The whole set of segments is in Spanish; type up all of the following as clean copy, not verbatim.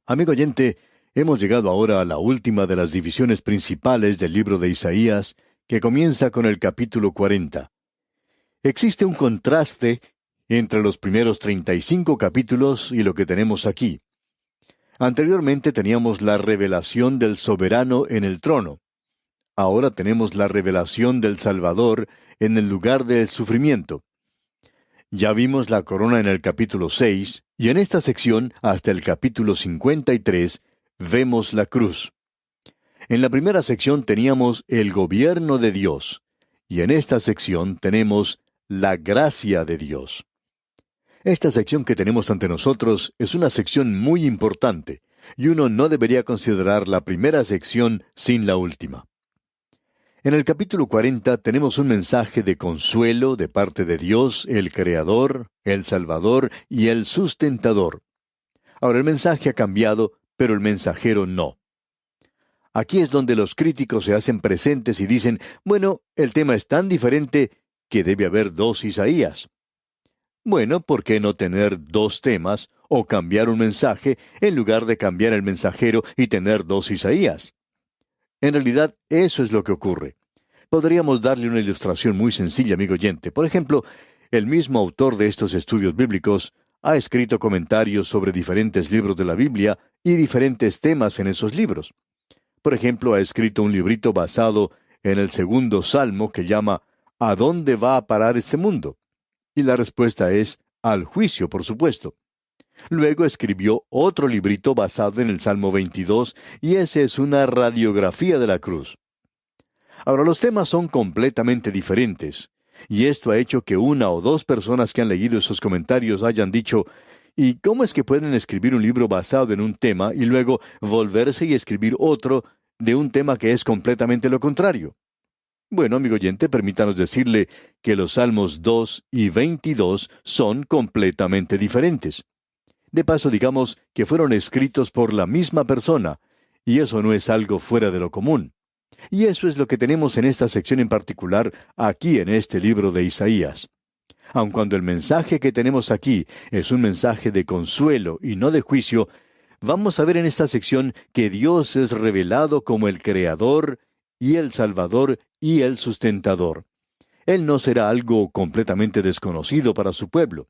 Amigo oyente, hemos llegado ahora a la última de las divisiones principales del libro de Isaías, que comienza con el capítulo 40. Existe un contraste entre los primeros 35 capítulos y lo que tenemos aquí. Anteriormente teníamos la revelación del soberano en el trono. Ahora tenemos la revelación del Salvador en el lugar del sufrimiento. Ya vimos la corona en el capítulo 6, y en esta sección, hasta el capítulo 53, vemos la cruz. En la primera sección teníamos el gobierno de Dios, y en esta sección tenemos la gracia de Dios. Esta sección que tenemos ante nosotros es una sección muy importante, y uno no debería considerar la primera sección sin la última. En el capítulo 40 tenemos un mensaje de consuelo de parte de Dios, el Creador, el Salvador y el Sustentador. Ahora el mensaje ha cambiado, pero el mensajero no. Aquí es donde los críticos se hacen presentes y dicen, bueno, el tema es tan diferente que debe haber dos Isaías. Bueno, ¿por qué no tener dos temas o cambiar un mensaje en lugar de cambiar el mensajero y tener dos Isaías? En realidad, eso es lo que ocurre. Podríamos darle una ilustración muy sencilla, amigo oyente. Por ejemplo, el mismo autor de estos estudios bíblicos ha escrito comentarios sobre diferentes libros de la Biblia y diferentes temas en esos libros. Por ejemplo, ha escrito un librito basado en el segundo salmo que llama ¿A dónde va a parar este mundo? Y la respuesta es al juicio, por supuesto. Luego escribió otro librito basado en el Salmo 22, y ese es una radiografía de la cruz. Ahora, los temas son completamente diferentes, y esto ha hecho que una o dos personas que han leído esos comentarios hayan dicho, ¿y cómo es que pueden escribir un libro basado en un tema y luego volverse y escribir otro de un tema que es completamente lo contrario? Bueno, amigo oyente, permítanos decirle que los Salmos 2 y 22 son completamente diferentes. De paso, digamos que fueron escritos por la misma persona, y eso no es algo fuera de lo común. Y eso es lo que tenemos en esta sección en particular, aquí en este libro de Isaías. Aun cuando el mensaje que tenemos aquí es un mensaje de consuelo y no de juicio, vamos a ver en esta sección que Dios es revelado como el Creador y el Salvador y el Sustentador. Él no será algo completamente desconocido para su pueblo.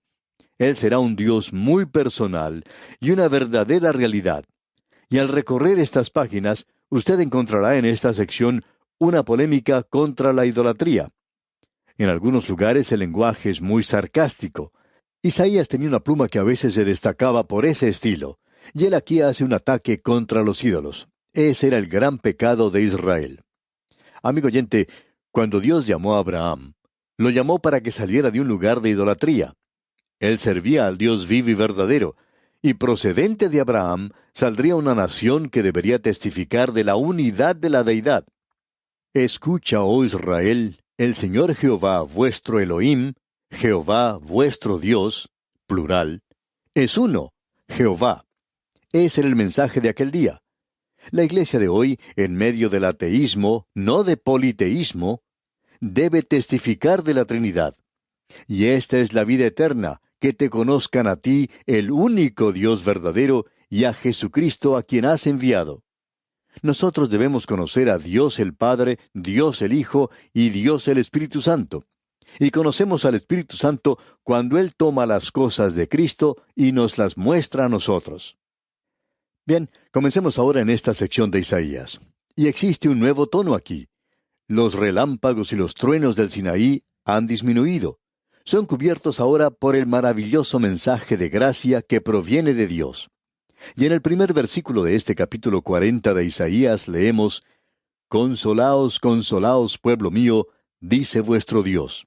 Él será un Dios muy personal y una verdadera realidad. Y al recorrer estas páginas, usted encontrará en esta sección una polémica contra la idolatría. En algunos lugares el lenguaje es muy sarcástico. Isaías tenía una pluma que a veces se destacaba por ese estilo, y él aquí hace un ataque contra los ídolos. Ese era el gran pecado de Israel. Amigo oyente, cuando Dios llamó a Abraham, lo llamó para que saliera de un lugar de idolatría. Él servía al Dios vivo y verdadero, y procedente de Abraham saldría una nación que debería testificar de la unidad de la deidad. Escucha, oh Israel, el Señor Jehová vuestro Elohim, Jehová vuestro Dios, plural, es uno, Jehová. Ese era el mensaje de aquel día. La iglesia de hoy, en medio del ateísmo, no de politeísmo, debe testificar de la Trinidad. Y esta es la vida eterna, que te conozcan a ti, el único Dios verdadero, y a Jesucristo a quien has enviado. Nosotros debemos conocer a Dios el Padre, Dios el Hijo y Dios el Espíritu Santo. Y conocemos al Espíritu Santo cuando Él toma las cosas de Cristo y nos las muestra a nosotros. Bien, comencemos ahora en esta sección de Isaías. Y existe un nuevo tono aquí. Los relámpagos y los truenos del Sinaí han disminuido. Son cubiertos ahora por el maravilloso mensaje de gracia que proviene de Dios. Y en el primer versículo de este capítulo 40 de Isaías leemos, «Consolaos, consolaos, pueblo mío, dice vuestro Dios».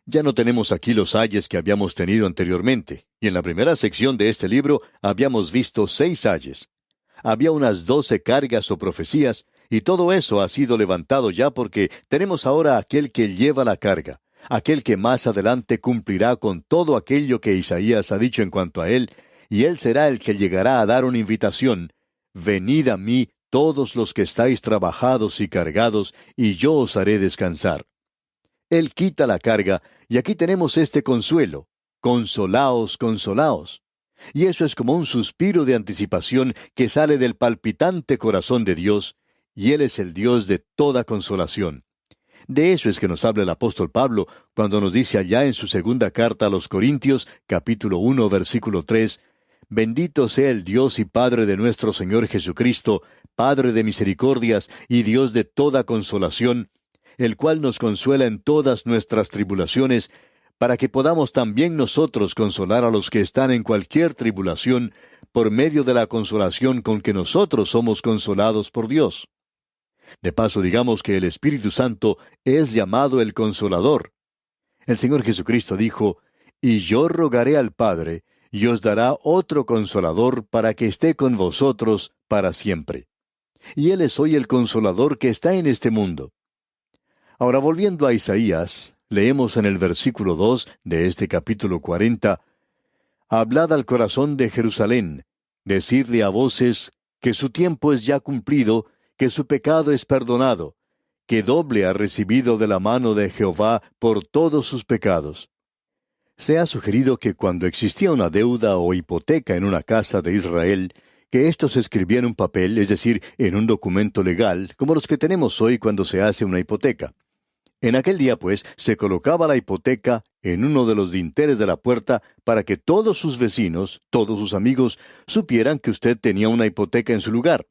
Ya no tenemos aquí los ayes que habíamos tenido anteriormente, y en la primera sección de este libro habíamos visto 6 ayes. Había unas 12 cargas o profecías, y todo eso ha sido levantado ya porque tenemos ahora aquel que lleva la carga, aquel que más adelante cumplirá con todo aquello que Isaías ha dicho en cuanto a él, y él será el que llegará a dar una invitación: «Venid a mí todos los que estáis trabajados y cargados, y yo os haré descansar». Él quita la carga, y aquí tenemos este consuelo: «Consolaos, consolaos». Y eso es como un suspiro de anticipación que sale del palpitante corazón de Dios, y Él es el Dios de toda consolación. De eso es que nos habla el apóstol Pablo cuando nos dice allá en su segunda carta a los Corintios, capítulo 1, versículo 3, Bendito sea el Dios y Padre de nuestro Señor Jesucristo, Padre de misericordias y Dios de toda consolación, el cual nos consuela en todas nuestras tribulaciones, para que podamos también nosotros consolar a los que están en cualquier tribulación, por medio de la consolación con que nosotros somos consolados por Dios. De paso, digamos que el Espíritu Santo es llamado el Consolador. El Señor Jesucristo dijo, Y yo rogaré al Padre, y os dará otro Consolador para que esté con vosotros para siempre. Y Él es hoy el Consolador que está en este mundo. Ahora, volviendo a Isaías, leemos en el versículo 2 de este capítulo 40, Hablad al corazón de Jerusalén, decidle a voces que su tiempo es ya cumplido, que su pecado es perdonado, que doble ha recibido de la mano de Jehová por todos sus pecados. Se ha sugerido que cuando existía una deuda o hipoteca en una casa de Israel, que esto se escribía en un papel, es decir, en un documento legal, como los que tenemos hoy cuando se hace una hipoteca. En aquel día, pues, se colocaba la hipoteca en uno de los dinteles de la puerta para que todos sus vecinos, todos sus amigos, supieran que usted tenía una hipoteca en su lugar.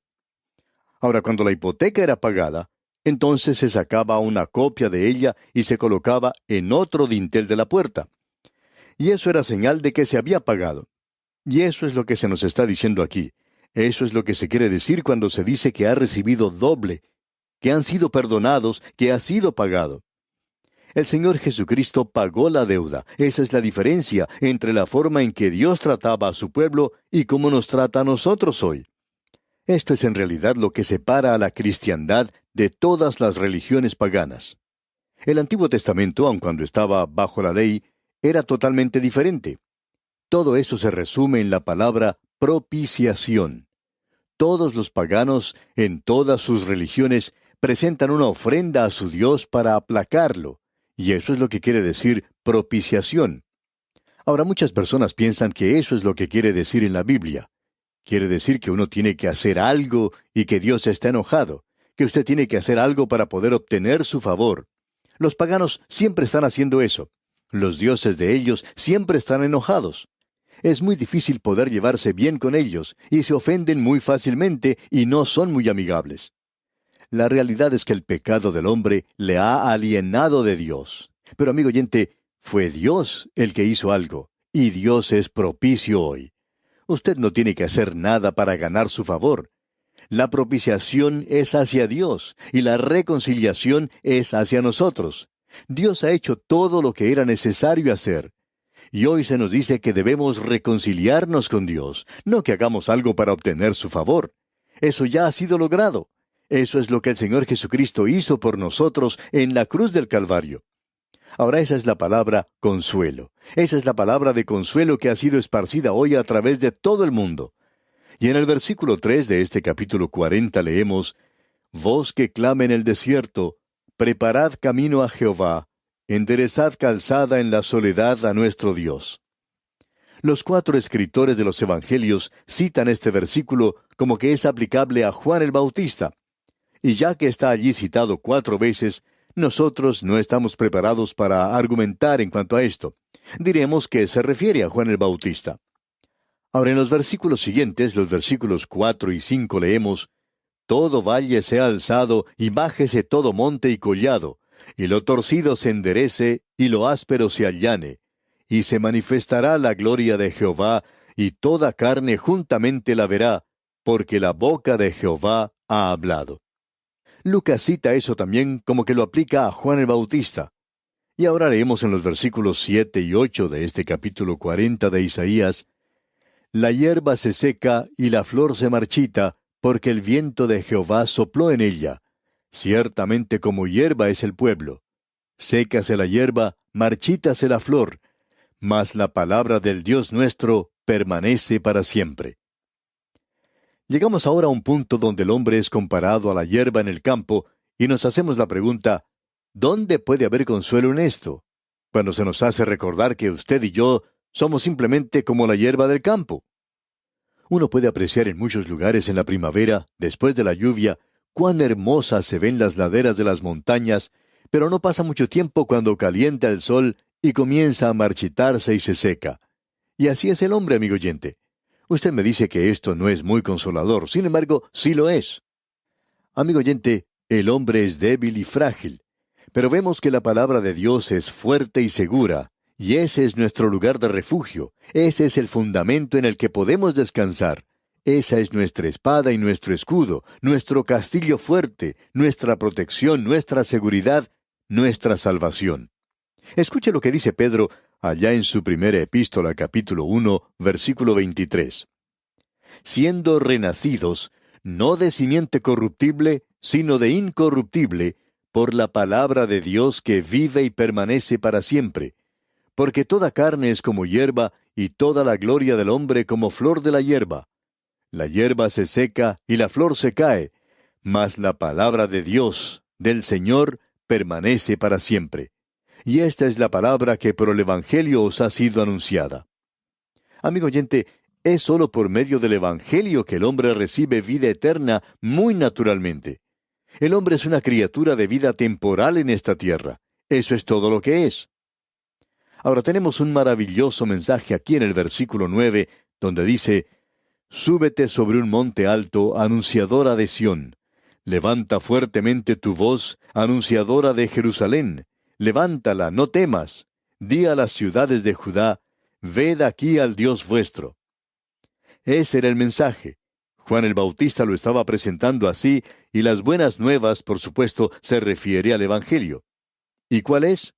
Ahora, cuando la hipoteca era pagada, entonces se sacaba una copia de ella y se colocaba en otro dintel de la puerta. Y eso era señal de que se había pagado. Y eso es lo que se nos está diciendo aquí. Eso es lo que se quiere decir cuando se dice que ha recibido doble, que han sido perdonados, que ha sido pagado. El Señor Jesucristo pagó la deuda. Esa es la diferencia entre la forma en que Dios trataba a su pueblo y cómo nos trata a nosotros hoy. Esto es en realidad lo que separa a la cristiandad de todas las religiones paganas. El Antiguo Testamento, aun cuando estaba bajo la ley, era totalmente diferente. Todo eso se resume en la palabra propiciación. Todos los paganos, en todas sus religiones, presentan una ofrenda a su Dios para aplacarlo, y eso es lo que quiere decir propiciación. Ahora, muchas personas piensan que eso es lo que quiere decir en la Biblia. Quiere decir que uno tiene que hacer algo y que Dios está enojado, que usted tiene que hacer algo para poder obtener su favor. Los paganos siempre están haciendo eso. Los dioses de ellos siempre están enojados. Es muy difícil poder llevarse bien con ellos, y se ofenden muy fácilmente y no son muy amigables. La realidad es que el pecado del hombre le ha alienado de Dios. Pero amigo oyente, fue Dios el que hizo algo, y Dios es propicio hoy. Usted no tiene que hacer nada para ganar su favor. La propiciación es hacia Dios, y la reconciliación es hacia nosotros. Dios ha hecho todo lo que era necesario hacer. Y hoy se nos dice que debemos reconciliarnos con Dios, no que hagamos algo para obtener su favor. Eso ya ha sido logrado. Eso es lo que el Señor Jesucristo hizo por nosotros en la cruz del Calvario. Ahora esa es la palabra consuelo. Esa es la palabra de consuelo que ha sido esparcida hoy a través de todo el mundo. Y en el versículo 3 de este capítulo 40 leemos, Voz que clama en el desierto, preparad camino a Jehová, enderezad calzada en la soledad a nuestro Dios. Los 4 escritores de los Evangelios citan este versículo como que es aplicable a Juan el Bautista. Y ya que está allí citado 4 veces, nosotros no estamos preparados para argumentar en cuanto a esto. Diremos que se refiere a Juan el Bautista. Ahora en los versículos siguientes, los versículos 4 y 5 leemos, Todo valle sea alzado y bájese todo monte y collado, y lo torcido se enderece y lo áspero se allane, y se manifestará la gloria de Jehová, y toda carne juntamente la verá, porque la boca de Jehová ha hablado. Lucas cita eso también como que lo aplica a Juan el Bautista. Y ahora leemos en los versículos 7 y 8 de este capítulo 40 de Isaías, La hierba se seca y la flor se marchita, porque el viento de Jehová sopló en ella. Ciertamente como hierba es el pueblo. Sécase la hierba, marchítase la flor, mas la palabra del Dios nuestro permanece para siempre. Llegamos ahora a un punto donde el hombre es comparado a la hierba en el campo, y nos hacemos la pregunta, ¿dónde puede haber consuelo en esto? Cuando se nos hace recordar que usted y yo somos simplemente como la hierba del campo. Uno puede apreciar en muchos lugares en la primavera, después de la lluvia, cuán hermosas se ven las laderas de las montañas, pero no pasa mucho tiempo cuando calienta el sol y comienza a marchitarse y se seca. Y así es el hombre, amigo oyente. Usted me dice que esto no es muy consolador, sin embargo, sí lo es. Amigo oyente, el hombre es débil y frágil, pero vemos que la palabra de Dios es fuerte y segura, y ese es nuestro lugar de refugio, ese es el fundamento en el que podemos descansar. Esa es nuestra espada y nuestro escudo, nuestro castillo fuerte, nuestra protección, nuestra seguridad, nuestra salvación. Escuche lo que dice Pedro allá en su primera epístola, capítulo 1, versículo 23. Siendo renacidos, no de simiente corruptible, sino de incorruptible, por la palabra de Dios que vive y permanece para siempre. Porque toda carne es como hierba, y toda la gloria del hombre como flor de la hierba. La hierba se seca y la flor se cae, mas la palabra de Dios, del Señor, permanece para siempre. Y esta es la palabra que por el Evangelio os ha sido anunciada. Amigo oyente, es sólo por medio del Evangelio que el hombre recibe vida eterna muy naturalmente. El hombre es una criatura de vida temporal en esta tierra. Eso es todo lo que es. Ahora tenemos un maravilloso mensaje aquí en el versículo 9, donde dice: Súbete sobre un monte alto, anunciadora de Sión. Levanta fuertemente tu voz, anunciadora de Jerusalén. Levántala, no temas. Di a las ciudades de Judá: Ved aquí al Dios vuestro. Ese era el mensaje. Juan el Bautista lo estaba presentando así, y las buenas nuevas, por supuesto, se refiere al Evangelio. ¿Y cuál es?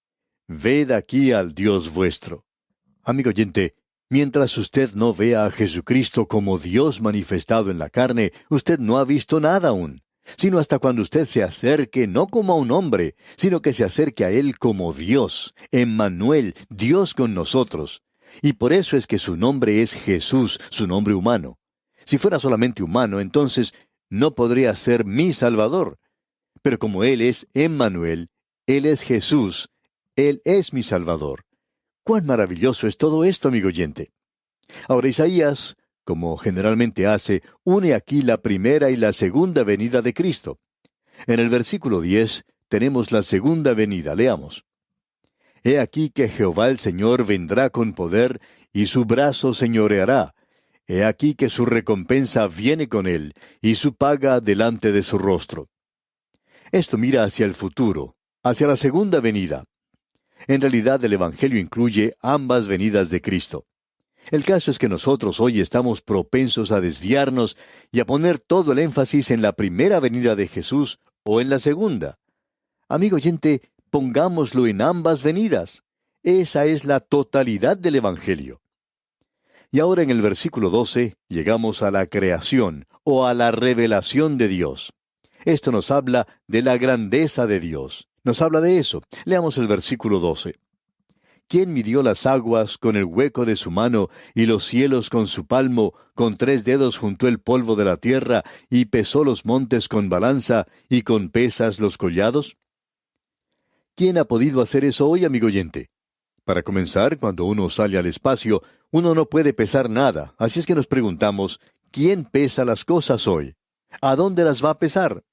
Ved aquí al Dios vuestro. Amigo oyente, mientras usted no vea a Jesucristo como Dios manifestado en la carne, usted no ha visto nada aún, sino hasta cuando usted se acerque no como a un hombre, sino que se acerque a Él como Dios, Emmanuel, Dios con nosotros. Y por eso es que su nombre es Jesús, su nombre humano. Si fuera solamente humano, entonces no podría ser mi Salvador. Pero como Él es Emmanuel, Él es Jesús, Él es mi Salvador. ¡Cuán maravilloso es todo esto, amigo oyente! Ahora Isaías, como generalmente hace, une aquí la primera y la segunda venida de Cristo. En el versículo 10 tenemos la segunda venida. Leamos. He aquí que Jehová el Señor vendrá con poder, y su brazo señoreará. He aquí que su recompensa viene con él, y su paga delante de su rostro. Esto mira hacia el futuro, hacia la segunda venida. En realidad el Evangelio incluye ambas venidas de Cristo. El caso es que nosotros hoy estamos propensos a desviarnos y a poner todo el énfasis en la primera venida de Jesús o en la segunda. Amigo oyente, pongámoslo en ambas venidas. Esa es la totalidad del Evangelio. Y ahora en el versículo 12 llegamos a la creación o a la revelación de Dios. Esto nos habla de la grandeza de Dios. Nos habla de eso. Leamos el versículo 12. ¿Quién midió las aguas con el hueco de su mano, y los cielos con su palmo? Con 3 dedos juntó el polvo de la tierra, y pesó los montes con balanza, y con pesas los collados. ¿Quién ha podido hacer eso hoy, amigo oyente? Para comenzar, cuando uno sale al espacio, uno no puede pesar nada, así es que nos preguntamos, ¿quién pesa las cosas hoy? ¿A dónde las va a pesar?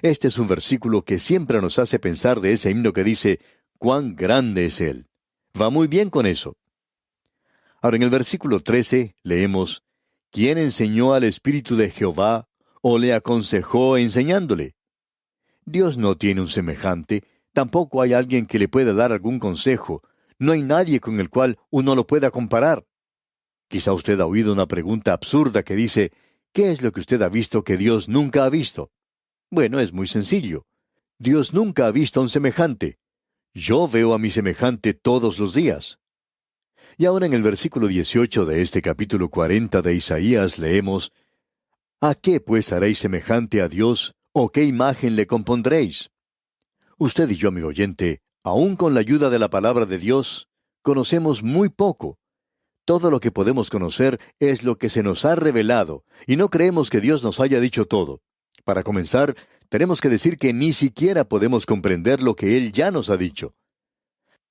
Este es un versículo que siempre nos hace pensar de ese himno que dice, «¡Cuán grande es Él!». Va muy bien con eso. Ahora en el versículo 13 leemos, ¿quién enseñó al Espíritu de Jehová o le aconsejó enseñándole? Dios no tiene un semejante, tampoco hay alguien que le pueda dar algún consejo, no hay nadie con el cual uno lo pueda comparar. Quizá usted ha oído una pregunta absurda que dice, ¿qué es lo que usted ha visto que Dios nunca ha visto? Bueno, es muy sencillo. Dios nunca ha visto a un semejante. Yo veo a mi semejante todos los días. Y ahora en el versículo 18 de este capítulo 40 de Isaías leemos, ¿a qué pues haréis semejante a Dios, o qué imagen le compondréis? Usted y yo, amigo oyente, aun con la ayuda de la palabra de Dios, conocemos muy poco. Todo lo que podemos conocer es lo que se nos ha revelado, y no creemos que Dios nos haya dicho todo. Para comenzar, tenemos que decir que ni siquiera podemos comprender lo que Él ya nos ha dicho.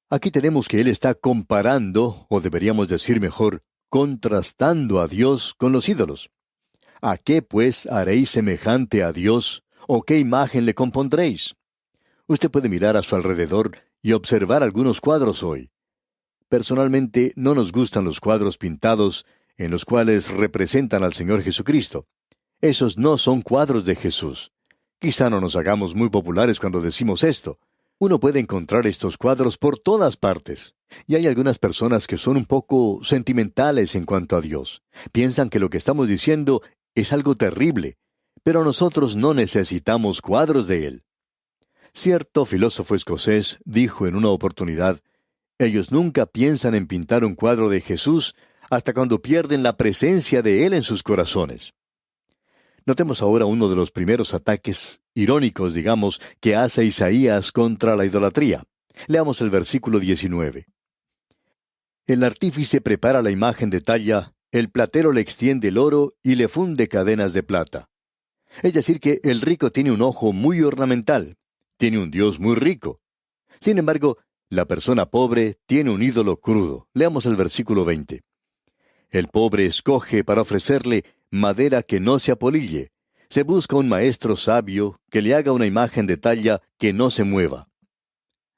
Aquí tenemos que Él está comparando, o deberíamos decir mejor, contrastando a Dios con los ídolos. ¿A qué, pues, haréis semejante a Dios, o qué imagen le compondréis? Usted puede mirar a su alrededor y observar algunos cuadros hoy. Personalmente, no nos gustan los cuadros pintados en los cuales representan al Señor Jesucristo. Esos no son cuadros de Jesús. Quizá no nos hagamos muy populares cuando decimos esto. Uno puede encontrar estos cuadros por todas partes. Y hay algunas personas que son un poco sentimentales en cuanto a Dios. Piensan que lo que estamos diciendo es algo terrible. Pero nosotros no necesitamos cuadros de Él. Cierto filósofo escocés dijo en una oportunidad: ellos nunca piensan en pintar un cuadro de Jesús hasta cuando pierden la presencia de Él en sus corazones. Notemos ahora uno de los primeros ataques, irónicos, digamos, que hace Isaías contra la idolatría. Leamos el versículo 19. El artífice prepara la imagen de talla, el platero le extiende el oro y le funde cadenas de plata. Es decir, que el rico tiene un ojo muy ornamental, tiene un Dios muy rico. Sin embargo, la persona pobre tiene un ídolo crudo. Leamos el versículo 20. El pobre escoge para ofrecerle madera que no se apolille. Se busca un maestro sabio que le haga una imagen de talla que no se mueva.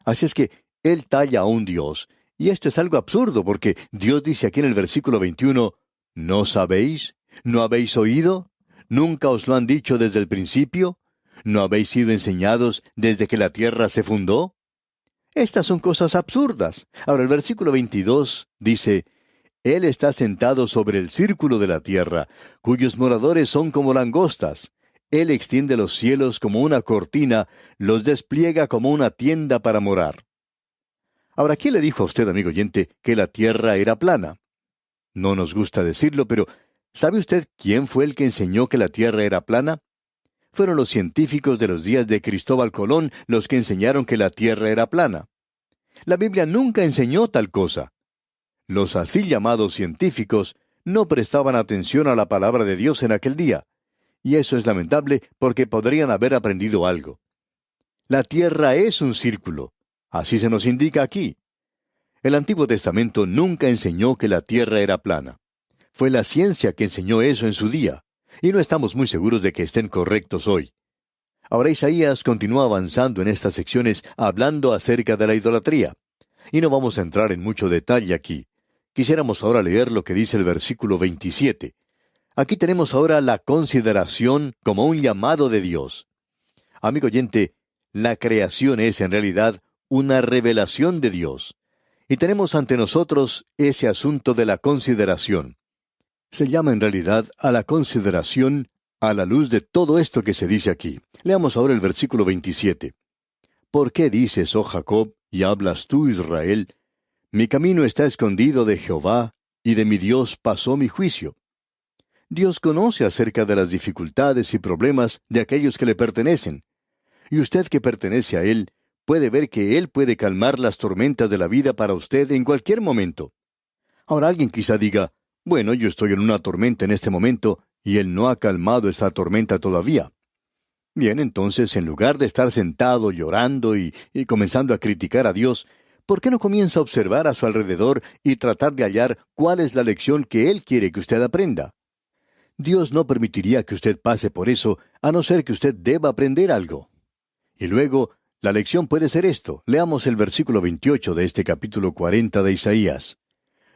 Así es que él talla a un Dios. Y esto es algo absurdo porque Dios dice aquí en el versículo 21, ¿no sabéis? ¿No habéis oído? ¿Nunca os lo han dicho desde el principio? ¿No habéis sido enseñados desde que la tierra se fundó? Estas son cosas absurdas. Ahora el versículo 22 dice: Él está sentado sobre el círculo de la tierra, cuyos moradores son como langostas. Él extiende los cielos como una cortina, los despliega como una tienda para morar. Ahora, ¿quién le dijo a usted, amigo oyente, que la tierra era plana? No nos gusta decirlo, pero ¿sabe usted quién fue el que enseñó que la tierra era plana? Fueron los científicos de los días de Cristóbal Colón los que enseñaron que la tierra era plana. La Biblia nunca enseñó tal cosa. Los así llamados científicos no prestaban atención a la palabra de Dios en aquel día. Y eso es lamentable porque podrían haber aprendido algo. La tierra es un círculo. Así se nos indica aquí. El Antiguo Testamento nunca enseñó que la tierra era plana. Fue la ciencia que enseñó eso en su día. Y no estamos muy seguros de que estén correctos hoy. Ahora Isaías continúa avanzando en estas secciones hablando acerca de la idolatría. Y no vamos a entrar en mucho detalle aquí. Quisiéramos ahora leer lo que dice el versículo 27. Aquí tenemos ahora la consideración como un llamado de Dios. Amigo oyente, la creación es en realidad una revelación de Dios. Y tenemos ante nosotros ese asunto de la consideración. Se llama en realidad a la consideración a la luz de todo esto que se dice aquí. Leamos ahora el versículo 27. ¿Por qué dices, oh Jacob, y hablas tú, Israel? Mi camino está escondido de Jehová, y de mi Dios pasó mi juicio. Dios conoce acerca de las dificultades y problemas de aquellos que le pertenecen. Y usted que pertenece a Él, puede ver que Él puede calmar las tormentas de la vida para usted en cualquier momento. Ahora alguien quizá diga: bueno, yo estoy en una tormenta en este momento, y Él no ha calmado esa tormenta todavía. Bien, entonces, en lugar de estar sentado llorando y comenzando a criticar a Dios, ¿por qué no comienza a observar a su alrededor y tratar de hallar cuál es la lección que Él quiere que usted aprenda? Dios no permitiría que usted pase por eso, a no ser que usted deba aprender algo. Y luego, la lección puede ser esto. Leamos el versículo 28 de este capítulo 40 de Isaías.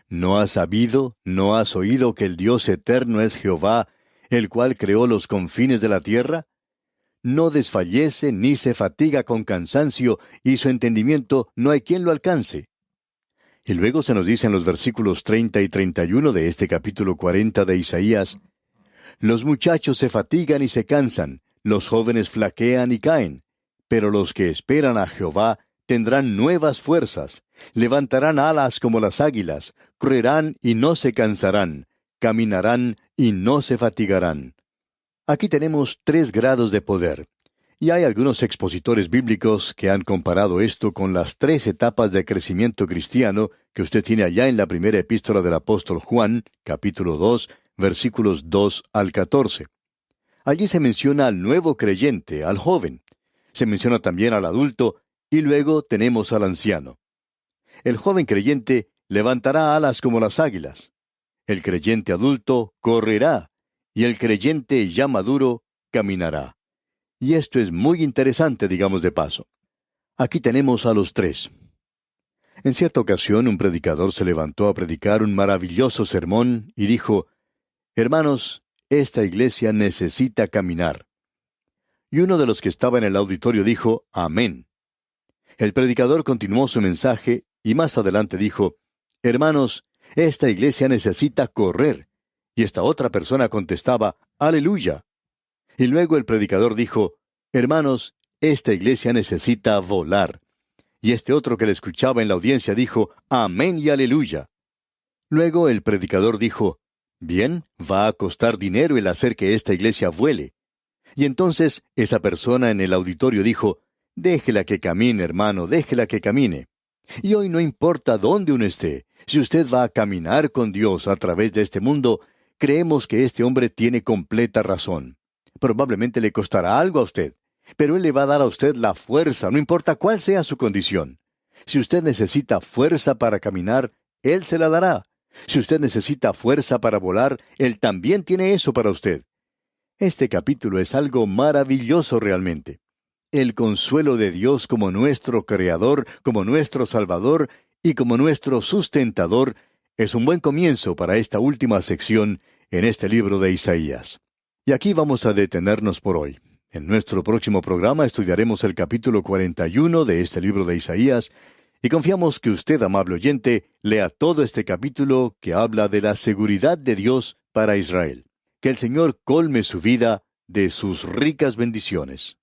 ¿No has sabido, no has oído que el Dios eterno es Jehová, el cual creó los confines de la tierra? No desfallece ni se fatiga con cansancio, y su entendimiento no hay quien lo alcance. Y luego se nos dice en los versículos 30 y 31 de este capítulo 40 de Isaías: Los muchachos se fatigan y se cansan, los jóvenes flaquean y caen, pero los que esperan a Jehová tendrán nuevas fuerzas, levantarán alas como las águilas, correrán y no se cansarán, caminarán y no se fatigarán. Aquí tenemos 3 grados de poder. Y hay algunos expositores bíblicos que han comparado esto con las 3 etapas de crecimiento cristiano que usted tiene allá en la primera epístola del apóstol Juan, capítulo 2, versículos 2 al 14. Allí se menciona al nuevo creyente, al joven. Se menciona también al adulto, y luego tenemos al anciano. El joven creyente levantará alas como las águilas. El creyente adulto correrá, y el creyente ya maduro caminará. Y esto es muy interesante, digamos de paso. Aquí tenemos a los tres. En cierta ocasión un predicador se levantó a predicar un maravilloso sermón y dijo, Hermanos, esta iglesia necesita caminar. Y uno de los que estaba en el auditorio dijo, Amén. El predicador continuó su mensaje y más adelante dijo, Hermanos, esta iglesia necesita correr. Y esta otra persona contestaba, Aleluya. Y luego el predicador dijo, Hermanos, esta iglesia necesita volar. Y este otro que le escuchaba en la audiencia dijo, Amén y aleluya. Luego el predicador dijo, Bien, va a costar dinero el hacer que esta iglesia vuele. Y entonces esa persona en el auditorio dijo, Déjela que camine, hermano, déjela que camine. Y hoy no importa dónde uno esté, si usted va a caminar con Dios a través de este mundo, creemos que este hombre tiene completa razón. Probablemente le costará algo a usted, pero Él le va a dar a usted la fuerza, no importa cuál sea su condición. Si usted necesita fuerza para caminar, Él se la dará. Si usted necesita fuerza para volar, Él también tiene eso para usted. Este capítulo es algo maravilloso realmente. El consuelo de Dios como nuestro Creador, como nuestro Salvador y como nuestro sustentador es un buen comienzo para esta última sección en este libro de Isaías. Y aquí vamos a detenernos por hoy. En nuestro próximo programa estudiaremos el capítulo 41 de este libro de Isaías y confiamos que usted, amable oyente, lea todo este capítulo que habla de la seguridad de Dios para Israel. Que el Señor colme su vida de sus ricas bendiciones.